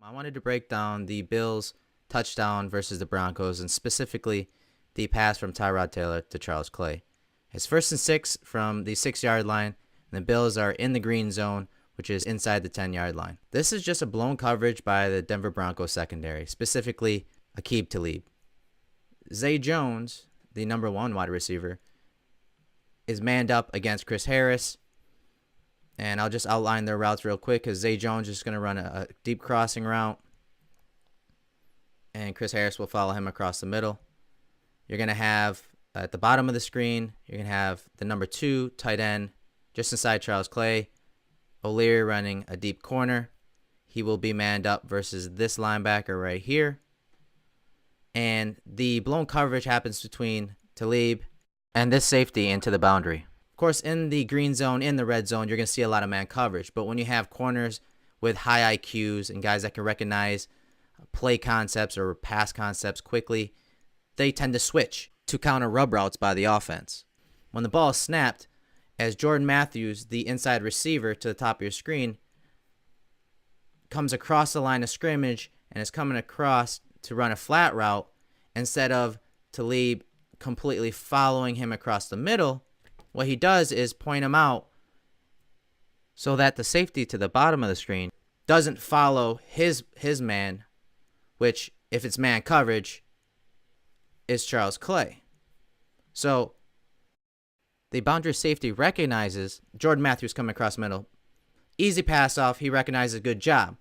I wanted to break down the Bills' touchdown versus the Broncos, and specifically the pass from Tyrod Taylor to Charles Clay. It's 1st and 6 from the 6-yard line, and the Bills are in the green zone, which is inside the 10-yard line. This is just a blown coverage by the Denver Broncos secondary, specifically Aqib Talib. Zay Jones, the number 1 wide receiver, is manned up against Chris Harris. And I'll just outline their routes real quick because Zay Jones is going to run a deep crossing route. And Chris Harris will follow him across the middle. You're going to have, at the bottom of the screen, you're going to have the number 2 tight end just inside Charles Clay. O'Leary running a deep corner. He will be manned up versus this linebacker right here. And the blown coverage happens between Talib and this safety into the boundary. Of course, in the green zone, in the red zone, you're going to see a lot of man coverage. But when you have corners with high IQs and guys that can recognize play concepts or pass concepts quickly, they tend to switch to counter rub routes by the offense. When the ball is snapped, as Jordan Matthews, the inside receiver to the top of your screen, comes across the line of scrimmage and is coming across to run a flat route, instead of Talib completely following him across the middle, what he does is point him out so that the safety to the bottom of the screen doesn't follow his man, which, if it's man coverage, is Charles Clay. So the boundary safety recognizes Jordan Matthews coming across the middle. Easy pass off. He recognizes, good job.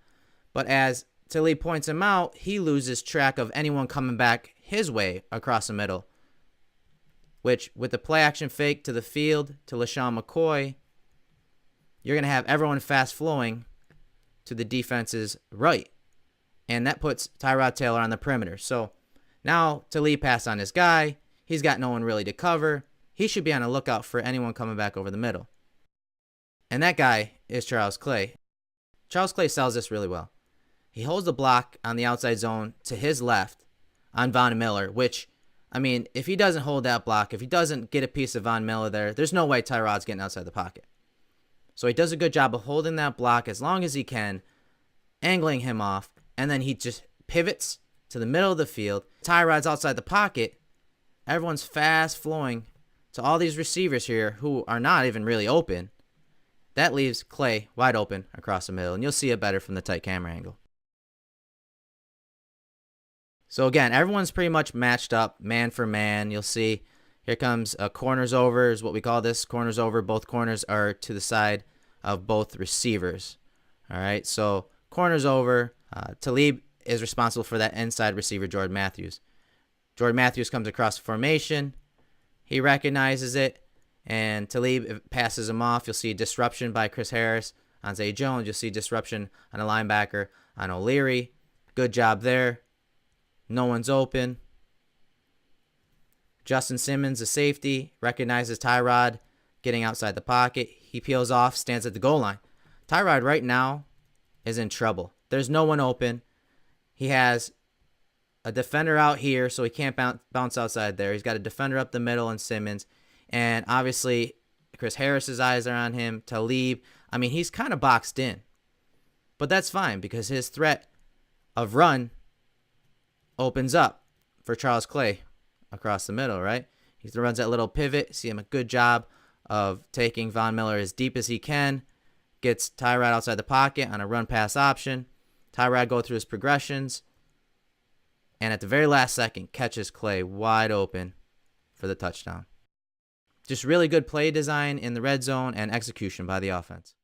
But as Talib points him out, he loses track of anyone coming back his way across the middle, which, with the play action fake to the field to LaShawn McCoy, you're going to have everyone fast flowing to the defense's right. And that puts Tyrod Taylor on the perimeter. So now Talib passed on his guy. He's got no one really to cover. He should be on the lookout for anyone coming back over the middle. And that guy is Charles Clay. Charles Clay sells this really well. He holds the block on the outside zone to his left on Von Miller, which, I mean, if he doesn't hold that block, if he doesn't get a piece of Von Miller there, there's no way Tyrod's getting outside the pocket. So he does a good job of holding that block as long as he can, angling him off, and then he just pivots to the middle of the field. Tyrod's outside the pocket. Everyone's fast flowing to all these receivers here who are not even really open. That leaves Clay wide open across the middle, and you'll see it better from the tight camera angle. So again, everyone's pretty much matched up man for man. You'll see here comes a corners over is what we call this. Corners over. Both corners are to the side of both receivers. All right, so corners over. Talib is responsible for that inside receiver, Jordan Matthews. Jordan Matthews comes across the formation. He recognizes it, and Talib passes him off. You'll see disruption by Chris Harris on Zay Jones. You'll see disruption on a linebacker on O'Leary. Good job there. No one's open. Justin Simmons, the safety, recognizes Tyrod getting outside the pocket. He peels off, stands at the goal line. Tyrod right now is in trouble. There's no one open. He has a defender out here, so he can't bounce outside there. He's got a defender up the middle in Simmons. And obviously, Chris Harris's eyes are on him. Talib, I mean, he's kind of boxed in. But that's fine because his threat of run opens up for Charles Clay across the middle, right? He runs that little pivot. See him a good job of taking Von Miller as deep as he can. Gets Tyrod outside the pocket on a run-pass option. Tyrod go through his progressions. And at the very last second, catches Clay wide open for the touchdown. Just really good play design in the red zone and execution by the offense.